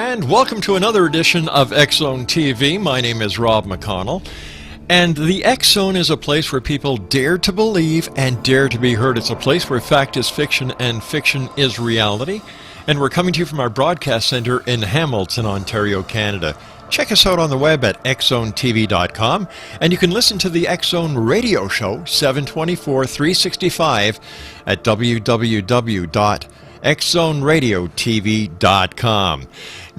And welcome to another edition of X Zone TV. My name is Rob McConnell. And the X Zone is a place where people dare to believe and dare to be heard. It's a place where fact is fiction and fiction is reality. And we're coming to you from our broadcast center in Hamilton, Ontario, Canada. Check us out on the web at xzonetv.com, and you can listen to the X Zone radio show 7/24/365 at www.xzoneradiotv.com.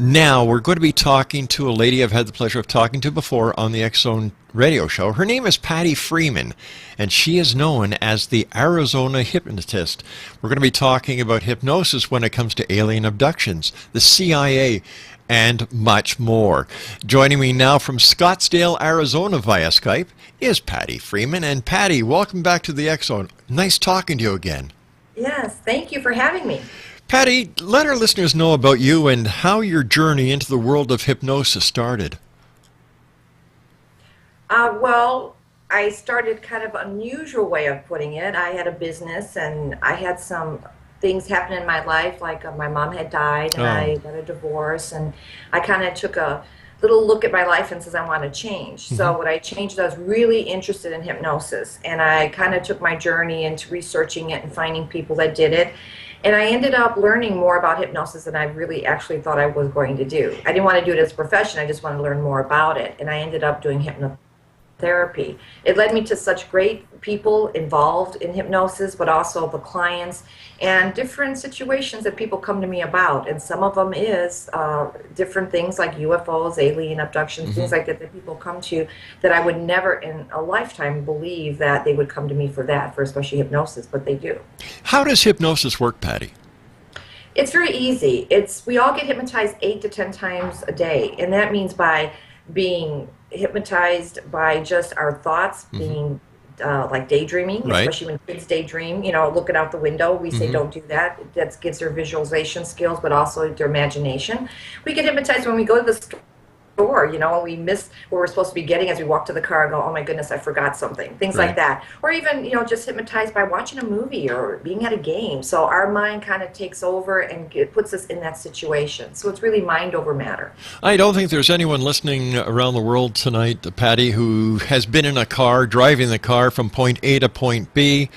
Now, we're going to be talking to a lady I've had the pleasure of talking to before on the X Zone radio show. Her name is Pattie Freeman, and she is known as the Arizona Hypnotist. We're going to be talking about hypnosis when it comes to alien abductions, the CIA, and much more. Joining me now from Scottsdale, Arizona via Skype is Pattie Freeman. And Pattie, welcome back to the X Zone. Nice talking to you again. Yes, thank you for having me. Pattie, let our listeners know about you and how your journey into the world of hypnosis started. Well, I started kind of unusual way of putting it. I had a business and I had some things happen in my life, like my mom had died and I got a divorce, and I kind of took a little look at my life and says I want to change. So what I changed, I was really interested in hypnosis, and I kind of took my journey into researching it and finding people that did it, and I ended up learning more about hypnosis than I really actually thought I was going to do. I didn't want to do it as a profession, I just wanted to learn more about it, and I ended up doing hypnotherapy. It led me to such great people involved in hypnosis, but also the clients and different situations that people come to me about. And some of them is different things like UFOs, alien abductions, things like that people come to that I would never in a lifetime believe that they would come to me for that, for especially hypnosis, but they do. How does hypnosis work, Pattie? It's very easy. We all get hypnotized 8 to 10 times a day, and that means by being hypnotized by just our thoughts, being like daydreaming, especially when kids daydream, looking out the window. We say don't do that. That gives their visualization skills, but also their imagination. We get hypnotized when we go to the store, and we miss what we're supposed to be getting as we walk to the car and go, oh my goodness, I forgot something. Things like that. Or even, just hypnotized by watching a movie or being at a game. So our mind kind of takes over and it puts us in that situation. So it's really mind over matter. I don't think there's anyone listening around the world tonight, Pattie, who has been in a car, driving the car from point A to point B,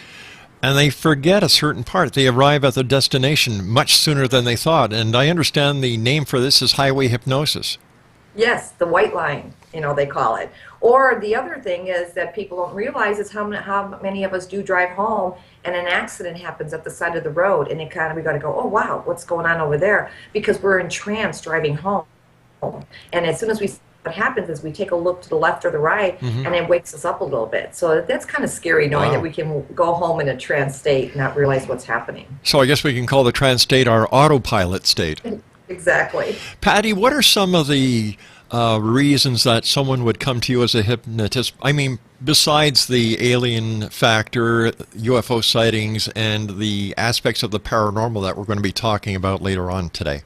and they forget a certain part. They arrive at their destination much sooner than they thought. And I understand the name for this is highway hypnosis. Yes, the white line, they call it. Or the other thing is that people don't realize is how many of us do drive home and an accident happens at the side of the road, and we got to go, oh wow, what's going on over there? Because we're in trance driving home. And as soon as what happens is we take a look to the left or the right, and it wakes us up a little bit. So that's kind of scary, knowing that we can go home in a trance state and not realize what's happening. So I guess we can call the trance state our autopilot state. Exactly. Pattie, what are some of the reasons that someone would come to you as a hypnotist? I mean, besides the alien factor, UFO sightings, and the aspects of the paranormal that we're going to be talking about later on today.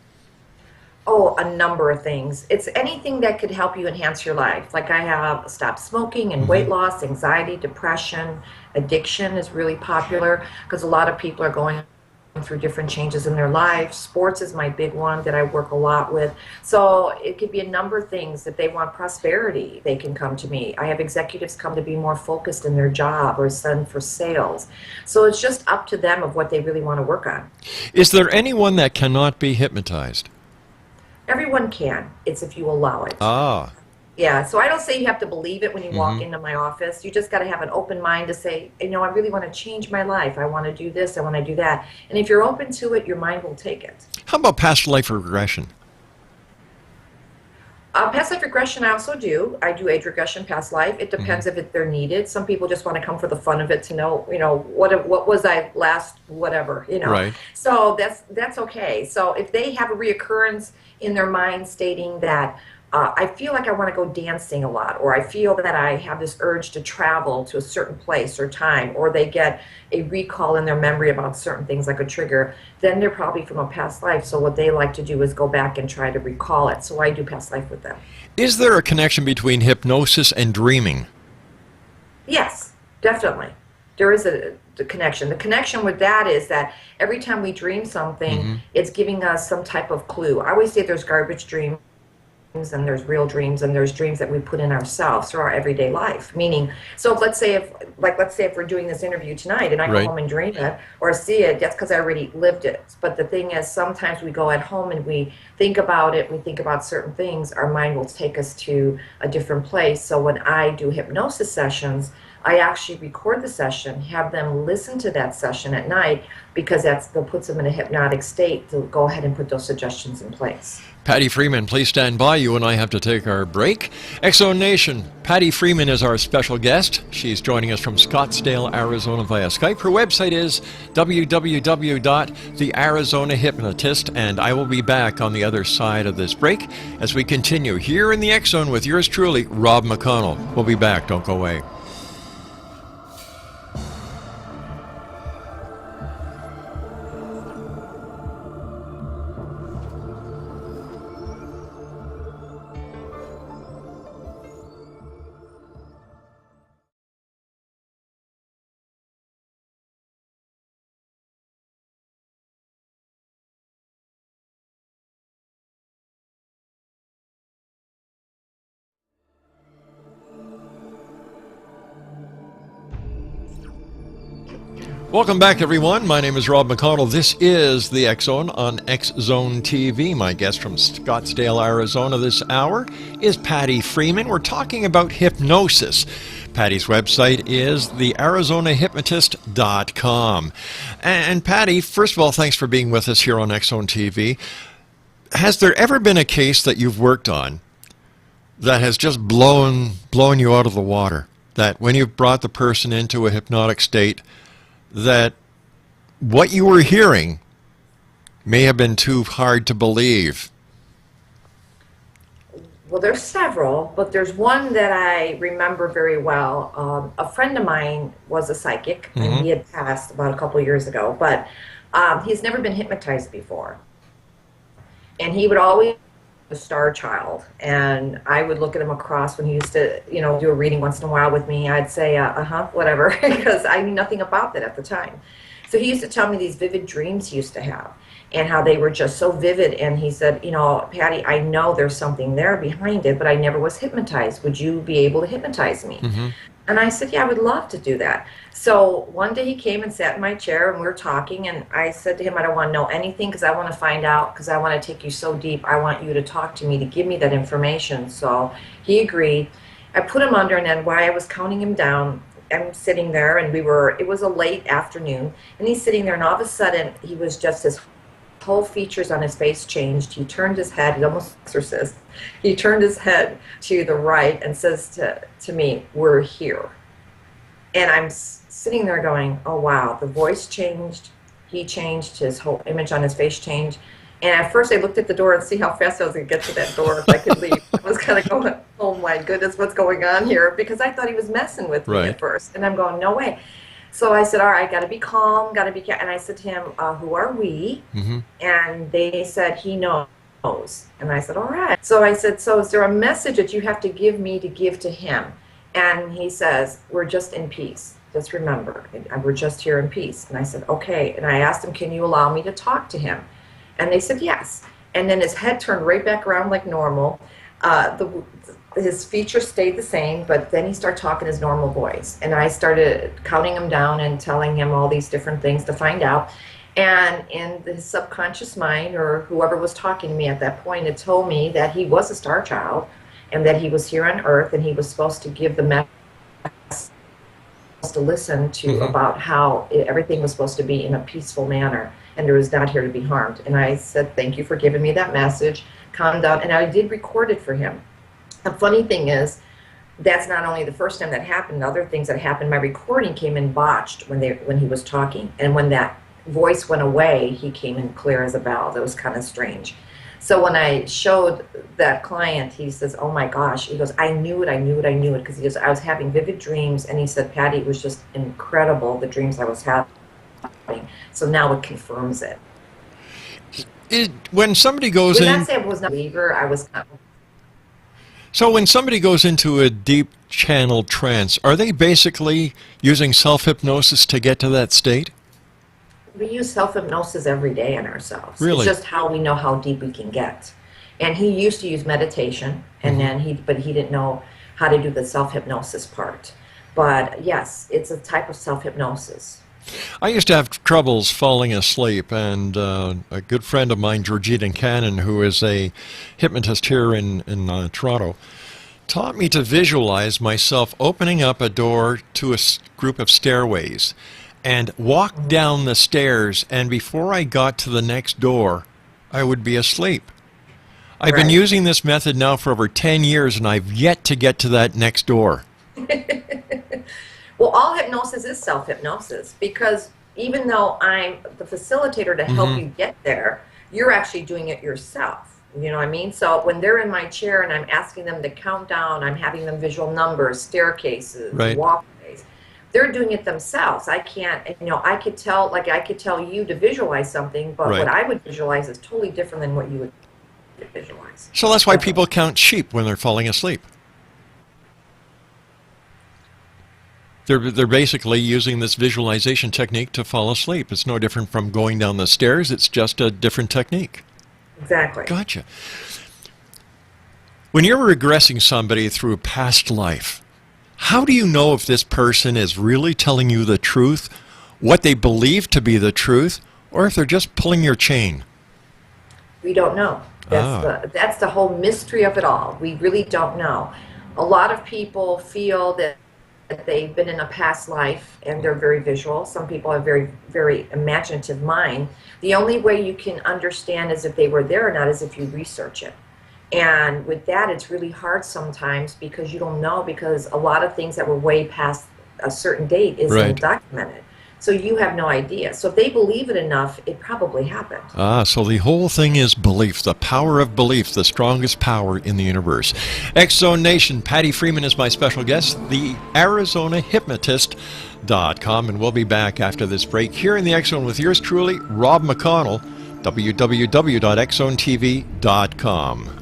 Oh, a number of things. It's anything that could help you enhance your life. Like I have stopped smoking and weight loss, anxiety, depression, addiction is really popular because a lot of people are going through different changes in their life. Sports is my big one that I work a lot with. So it could be a number of things. If they want prosperity, they can come to me. I have executives come to be more focused in their job or send for sales. So it's just up to them of what they really want to work on. Is there anyone that cannot be hypnotized? Everyone can. It's if you allow it. Yeah, so I don't say you have to believe it when you walk into my office. You just got to have an open mind to say, I really want to change my life. I want to do this. I want to do that. And if you're open to it, your mind will take it. How about past life regression? Past life regression I also do. I do age regression, past life. It depends if they're needed. Some people just want to come for the fun of it to know, what was I last, whatever, Right. So that's okay. So if they have a reoccurrence in their mind stating that, I feel like I want to go dancing a lot, or I feel that I have this urge to travel to a certain place or time, or they get a recall in their memory about certain things like a trigger, then they're probably from a past life. So what they like to do is go back and try to recall it. So I do past life with them. Is there a connection between hypnosis and dreaming? Yes, definitely. there is the connection. The connection with that is that every time we dream something, it's giving us some type of clue. I always say there's garbage dreams, and there's real dreams, and there's dreams that we put in ourselves through our everyday life. Meaning, so if, let's say if we're doing this interview tonight and I go home and dream it or see it, that's because I already lived it. But the thing is, sometimes we go at home and we think about it, we think about certain things, our mind will take us to a different place. So when I do hypnosis sessions, I actually record the session, have them listen to that session at night, because that puts them in a hypnotic state to go ahead and put those suggestions in place. Pattie Freeman, please stand by. You and I have to take our break. X-Zone Nation, Pattie Freeman is our special guest. She's joining us from Scottsdale, Arizona via Skype. Her website is www.thearizonahypnotist, and I will be back on the other side of this break as we continue here in the X-Zone with yours truly, Rob McConnell. We'll be back. Don't go away. Welcome back, everyone. My name is Rob McConnell. This is the X-Zone on X-Zone TV. My guest from Scottsdale, Arizona this hour is Pattie Freeman. We're talking about hypnosis. Pattie's website is thearizonahypnotist.com. And Pattie, first of all, thanks for being with us here on X-Zone TV. Has there ever been a case that you've worked on that has just blown you out of the water? That when you've brought the person into a hypnotic state, that what you were hearing may have been too hard to believe? Well, there's several, but there's one that I remember very well. A friend of mine was a psychic, and he had passed about a couple of years ago, but he's never been hypnotized before. And he would always a star child, and I would look at him across when he used to, do a reading once in a while with me. I'd say, whatever, because I knew nothing about that at the time. So he used to tell me these vivid dreams he used to have, and how they were just so vivid. And he said, Pattie, I know there's something there behind it, but I never was hypnotized. Would you be able to hypnotize me? And I said, yeah, I would love to do that. So one day he came and sat in my chair, and we were talking, and I said to him, I don't want to know anything, because I want to find out, because I want to take you so deep. I want you to talk to me, to give me that information. So he agreed. I put him under, and then while I was counting him down, I'm sitting there, and it was a late afternoon, and he's sitting there, and all of a sudden, he was just his whole features on his face changed. He turned his head, he almost exorcist. He turned his head to the right and says to me, "We're here." And I'm sitting there going, oh wow, the voice changed, he changed, his whole image on his face changed. And at first I looked at the door and see how fast I was going to get to that door if I could leave. I was kind of going, oh my goodness, what's going on here? Because I thought he was messing with me at first. And I'm going, no way. So I said, all right, got to be calm, got to be calm. And I said to him, who are we? And they said, he knows. And I said, all right. So I said, so is there a message that you have to give me to give to him? And he says, we're just in peace. Just remember, we're just here in peace. And I said, okay. And I asked him, can you allow me to talk to him? And they said, yes. And then his head turned right back around like normal. His features stayed the same, but then he started talking his normal voice. And I started counting him down and telling him all these different things to find out. And in his subconscious mind, or whoever was talking to me at that point, it told me that he was a star child, and that he was here on Earth, and he was supposed to give the message to listen to about how everything was supposed to be in a peaceful manner, and there was not here to be harmed. And I said, thank you for giving me that message, calm down, and I did record it for him. The funny thing is, that's not only the first time that happened, other things that happened, my recording came in botched when he was talking, and when that voice went away, he came in clear as a bell. That was kind of strange. So when I showed that client, he says, oh my gosh, he goes, I knew it, because he goes, I was having vivid dreams, and he said, Pattie, it was just incredible, the dreams I was having. So now it confirms it. When somebody goes in... When I say I was not a believer, I was not... So when somebody goes into a deep channel trance, are they basically using self-hypnosis to get to that state? We use self-hypnosis every day on ourselves. Really? It's just how we know how deep we can get. And he used to use meditation, and but he didn't know how to do the self-hypnosis part. But yes, it's a type of self-hypnosis. I used to have troubles falling asleep, and a good friend of mine, Georgina Cannon, who is a hypnotist here in Toronto, taught me to visualize myself opening up a door to a group of stairways and walk down the stairs, and before I got to the next door, I would be asleep. I've been using this method now for over 10 years, and I've yet to get to that next door. Well, all hypnosis is self-hypnosis, because even though I'm the facilitator to help you get there, you're actually doing it yourself. You know what I mean? So when they're in my chair and I'm asking them to count down, I'm having them visual numbers, staircases, walkways. They're doing it themselves. I can't, I could tell, I could tell you to visualize something, but what I would visualize is totally different than what you would visualize. So that's why people count sheep when they're falling asleep. They're basically using this visualization technique to fall asleep. It's no different from going down the stairs. It's just a different technique. Exactly. Gotcha. When you're regressing somebody through a past life, how do you know if this person is really telling you the truth, what they believe to be the truth, or if they're just pulling your chain? We don't know. That's the whole mystery of it all. We really don't know. A lot of people feel that they've been in a past life and they're very visual. Some people have very, very imaginative mind. The only way you can understand is if they were there or not is if you research it. And with that, it's really hard sometimes because you don't know, because a lot of things that were way past a certain date isn't documented. So you have no idea. So if they believe it enough, it probably happened. So the whole thing is belief, the power of belief, the strongest power in the universe. X-Zone Nation, Pattie Freeman is my special guest, the Arizona Hypnotist.com, and we'll be back after this break here in the X-Zone with yours truly, Rob McConnell, www.xzonetv.com.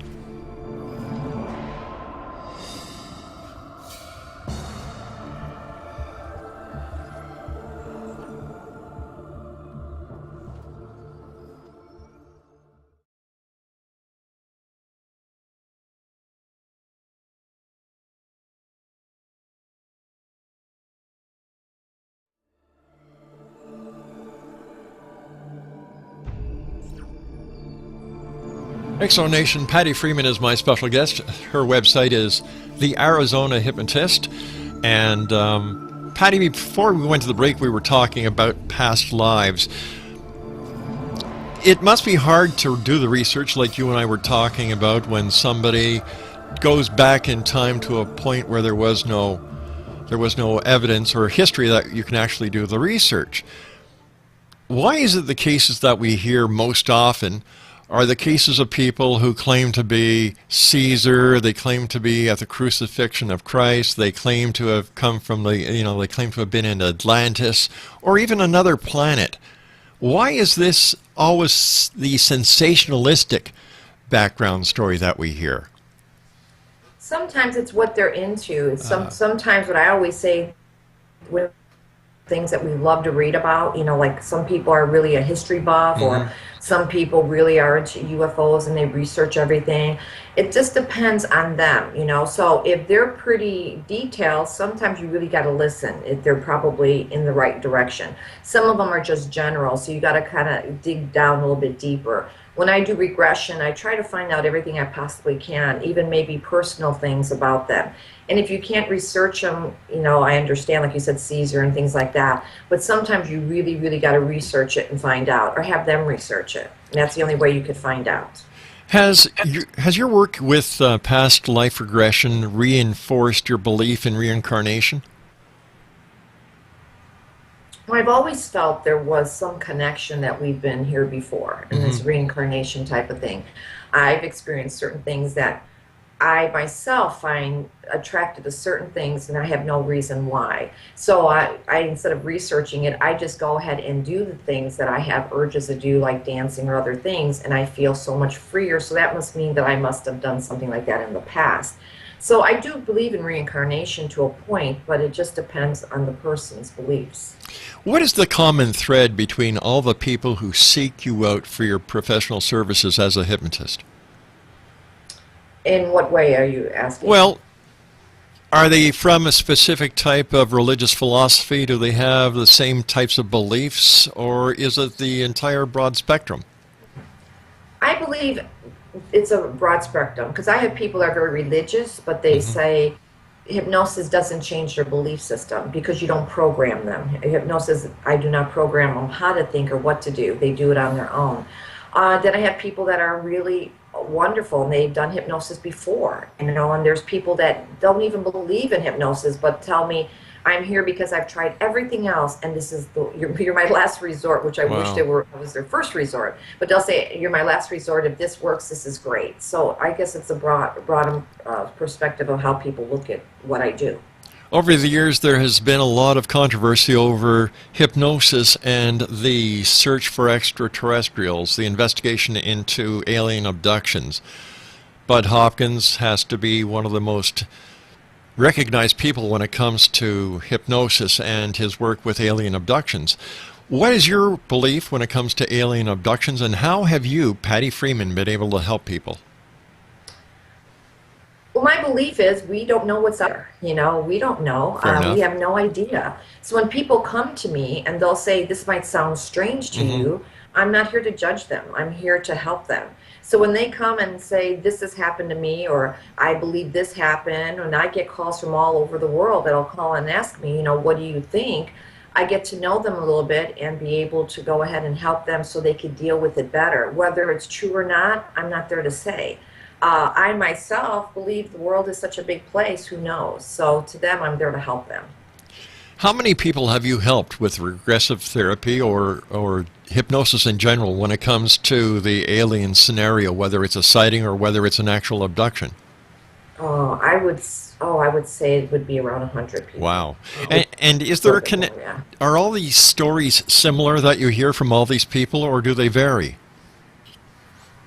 X-Zone Nation, Pattie Freeman is my special guest. Her website is the Arizona Hypnotist. And Pattie, before we went to the break, we were talking about past lives. It must be hard to do the research like you and I were talking about when somebody goes back in time to a point where there was no evidence or history that you can actually do the research. Why is it the cases that we hear most often are the cases of people who claim to be Caesar, they claim to be at the crucifixion of Christ, they claim to have come from they claim to have been in Atlantis, or even another planet? Why is this always the sensationalistic background story that we hear? Sometimes it's what they're into. Sometimes what I always say, when things that we love to read about, like some people are really a history buff, or some people really are into UFOs and they research everything. It just depends on them, So if they're pretty detailed, sometimes you really got to listen if they're probably in the right direction. Some of them are just general, so you got to kind of dig down a little bit deeper. When I do regression, I try to find out everything I possibly can, even maybe personal things about them. And if you can't research them, I understand, like you said, Caesar and things like that. But sometimes you really, really got to research it and find out, or have them research it. And that's the only way you could find out. Has your work with past life regression reinforced your belief in reincarnation? Well, I've always felt there was some connection that we've been here before in this reincarnation type of thing. I've experienced certain things that I myself find attracted to certain things and I have no reason why. So I instead of researching it, I just go ahead and do the things that I have urges to do, like dancing or other things, and I feel so much freer. So that must mean that I must have done something like that in the past. So I do believe in reincarnation to a point, but it just depends on the person's beliefs. What is the common thread between all the people who seek you out for your professional services as a hypnotist? In what way are you asking? Well, are they from a specific type of religious philosophy? Do they have the same types of beliefs? Or is it the entire broad spectrum? I believe it's a broad spectrum, because I have people that are very religious, but they say hypnosis doesn't change their belief system because you don't program them. Hypnosis, I do not program them how to think or what to do. They do it on their own. Then I have people that are really wonderful and they've done hypnosis before, and there's people that don't even believe in hypnosis but tell me, I'm here because I've tried everything else and this is you're my last resort, which I wish I was their first resort, but they'll say, you're my last resort. If this works, this is great. So I guess it's a broad perspective of how people look at what I do. Over the years, there has been a lot of controversy over hypnosis and the search for extraterrestrials, the investigation into alien abductions. Bud Hopkins has to be one of the most recognized people when it comes to hypnosis and his work with alien abductions. What is your belief when it comes to alien abductions, and how have you, Pattie Freeman, been able to help people? Well, my belief is we don't know what's there. We don't know. We have no idea. So when people come to me and they'll say, this might sound strange to you, I'm not here to judge them. I'm here to help them. So when they come and say, this has happened to me, or I believe this happened, and I get calls from all over the world that'll call and ask me, what do you think? I get to know them a little bit and be able to go ahead and help them so they could deal with it better. Whether it's true or not, I'm not there to say. I myself believe the world is such a big place, who knows? So to them, I'm there to help them. How many people have you helped with regressive therapy or hypnosis in general when it comes to the alien scenario, whether it's a sighting or whether it's an actual abduction? I would say it would be around 100 people. Wow. And is there are all these stories similar that you hear from all these people, or do they vary?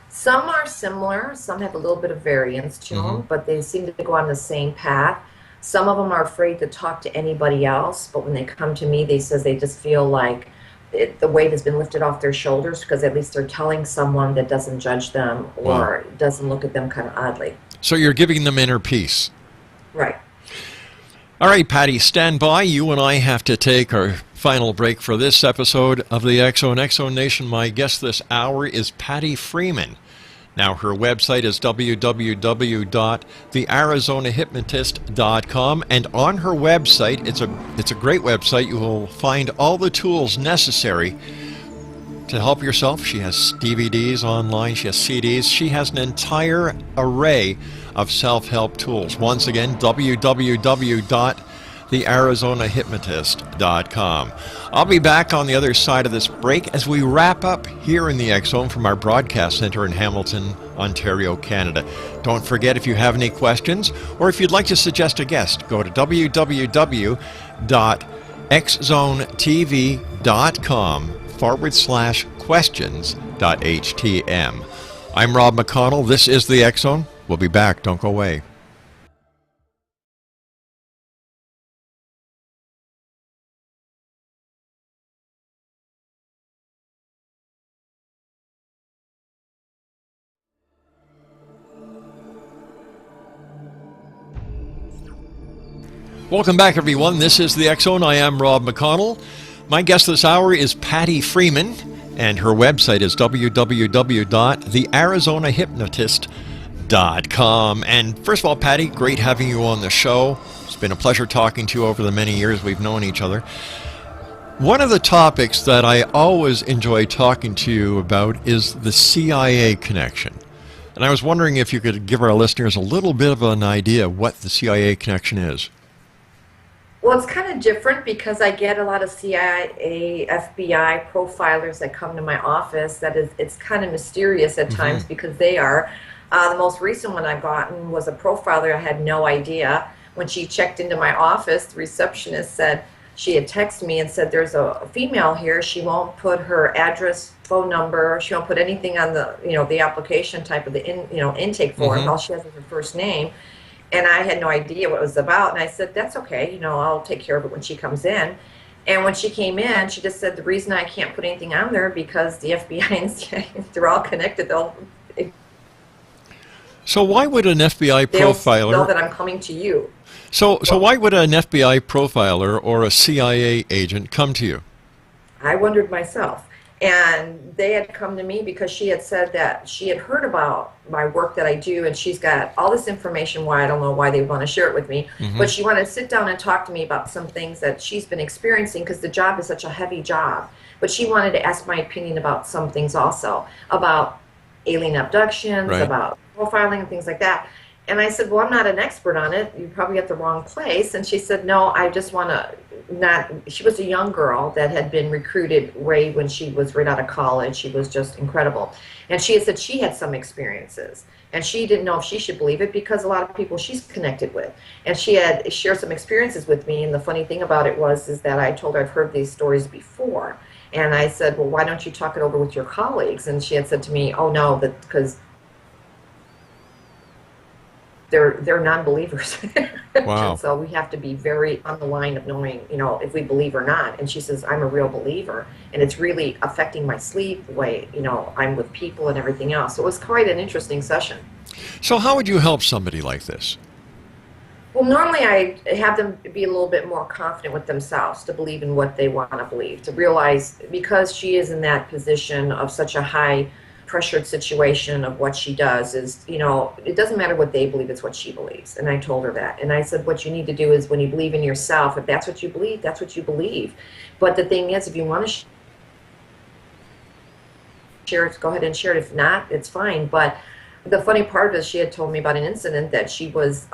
Some are similar, some have a little bit of variance to them, but they seem to go on the same path. Some of them are afraid to talk to anybody else, but when they come to me, they say they just feel like the weight has been lifted off their shoulders, because at least they're telling someone that doesn't judge them or doesn't look at them kind of oddly. So you're giving them inner peace. Right. All right, Pattie, stand by. You and I have to take our final break for this episode of the X-Zone Nation. My guest this hour is Pattie Freeman. Now, her website is www.thearizonahypnotist.com, and on her website, it's a great website. You will find all the tools necessary to help yourself. She has DVDs online, she has CDs, she has an entire array of self-help tools. Once again, www.thearizonahypnotist.com. I'll be back on the other side of this break as we wrap up here in the X-Zone from our broadcast center in Hamilton, Ontario, Canada. Don't forget, if you have any questions or if you'd like to suggest a guest, go to www.xzonetv.com/questions.htm. I'm Rob McConnell. This is the X-Zone. We'll be back. Don't go away. Welcome back, everyone. This is the X-Zone. I am Rob McConnell. My guest this hour is Pattie Freeman, and her website is www.thearizonahypnotist.com. And first of all, Pattie, great having you on the show. It's been a pleasure talking to you over the many years we've known each other. One of the topics that I always enjoy talking to you about is the CIA connection. And I was wondering if you could give our listeners a little bit of an idea of what the CIA connection is. Well, it's kind of different because I get a lot of CIA, FBI profilers that come to my office. It's kind of mysterious at times because they are. The most recent one I've gotten was a profiler. I had no idea. When she checked into my office, the receptionist said, she had texted me and said, there's a female here. She won't put her address, phone number. She won't put anything on the, the application type of the intake form. All she has is her first name. And I had no idea what it was about. And I said, that's okay. I'll take care of it when she comes in. And when she came in, she just said, the reason I can't put anything on there because the FBI and CIA, they're all connected. So why would an FBI profiler know that I'm coming to you? So why would an FBI profiler or a CIA agent come to you? I wondered myself. And they had come to me because she had said that she had heard about my work that I do, and she's got all this information. Why I don't know why they want to share it with me, but she wanted to sit down and talk to me about some things that she's been experiencing because the job is such a heavy job. But she wanted to ask my opinion about some things also, about alien abductions, about profiling and things like that. And I said, well, I'm not an expert on it. You're probably at the wrong place. And she said, no, I just want to not. She was a young girl that had been recruited way when she was right out of college. She was just incredible. And she had said she had some experiences. And she didn't know if she should believe it because a lot of people she's connected with. And she had shared some experiences with me. And the funny thing about it is that I told her I've heard these stories before. And I said, well, why don't you talk it over with your colleagues? And she had said to me, oh, no, because they're non-believers. Wow. So we have to be very on the line of knowing, if we believe or not. And she says, I'm a real believer, and it's really affecting my sleep, the way, I'm with people and everything else. So it was quite an interesting session. So how would you help somebody like this? Well, normally I have them be a little bit more confident with themselves, to believe in what they want to believe, to realize because she is in that position of such a high pressured situation of what she does is, it doesn't matter what they believe, it's what she believes. And I told her that. And I said, what you need to do is when you believe in yourself, if that's what you believe, that's what you believe. But the thing is, if you want to share it, go ahead and share it. If not, it's fine. But the funny part is she had told me about an incident that she was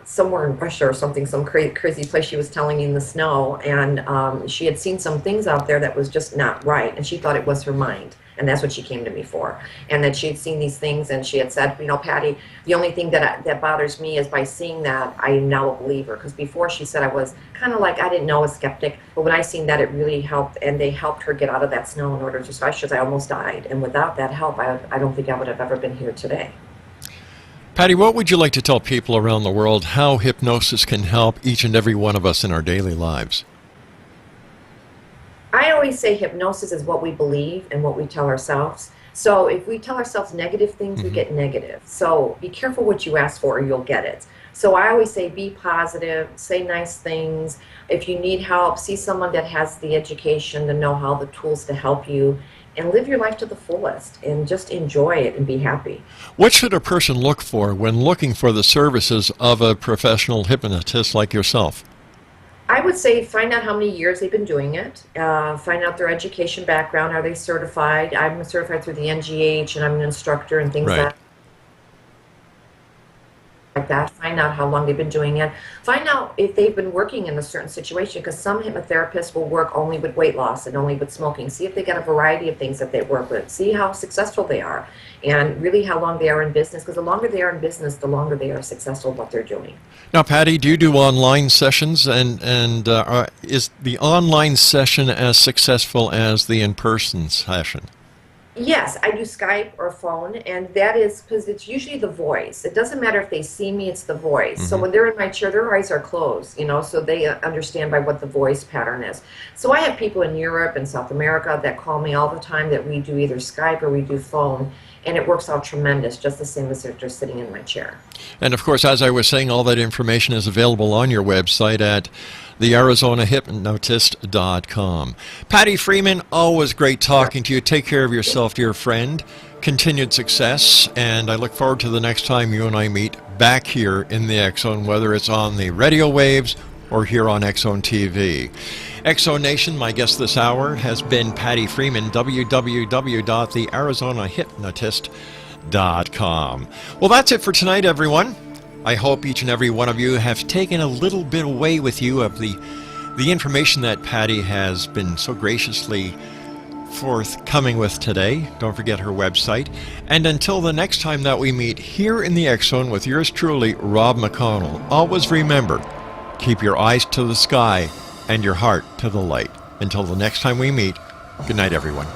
somewhere in Russia or something, some crazy place she was telling me in the snow. And she had seen some things out there that was just not right. And she thought it was her mind. And that's what she came to me for. And that she had seen these things, and she had said, Patty, the only thing that bothers me is by seeing that I am now a believer. Because before she said I was kind of like, I didn't know, a skeptic. But when I seen that, it really helped. And they helped her get out of that snow in order to survive. She says, I almost died. And without that help, I don't think I would have ever been here today. Patty, what would you like to tell people around the world how hypnosis can help each and every one of us in our daily lives? I always say hypnosis is what we believe and what we tell ourselves. So if we tell ourselves negative things, we get negative. So be careful what you ask for or you'll get it. So I always say be positive, say nice things. If you need help, see someone that has the education, the know-how, the tools to help you, and live your life to the fullest and just enjoy it and be happy. What should a person look for when looking for the services of a professional hypnotist like yourself? I would say find out how many years they've been doing it, find out their education background, are they certified? I'm certified through the NGH and I'm an instructor and things like that. Find out how long they've been doing it. Find out if they've been working in a certain situation, because some hypnotherapists will work only with weight loss and only with smoking. See if they got a variety of things that they work with. See how successful they are and really how long they are in business, because the longer they are in business, the longer they are successful at what they're doing. Now, Patty, do you do online sessions, and is the online session as successful as the in-person session? Yes, I do Skype or phone, and that is because it's usually the voice. It doesn't matter if they see me, it's the voice. So when they're in my chair, their eyes are closed, so they understand by what the voice pattern is. So I have people in Europe and South America that call me all the time that we do either Skype or we do phone, and it works out tremendous, just the same as if they're sitting in my chair. And of course, as I was saying, all that information is available on your website at thearizonahypnotist.com. Pattie Freeman, always great talking to you. Take care of yourself, dear friend. Continued success, and I look forward to the next time you and I meet back here in the X Zone, whether it's on the radio waves or here on X Zone TV. X Zone Nation, my guest this hour has been Pattie Freeman, www.thearizonahypnotist.com. Well, that's it for tonight, everyone. I hope each and every one of you have taken a little bit away with you of the information that Patty has been so graciously forthcoming with today. Don't forget her website. And until the next time that we meet here in the X Zone with yours truly, Rob McConnell, always remember, keep your eyes to the sky and your heart to the light. Until the next time we meet, good night, everyone.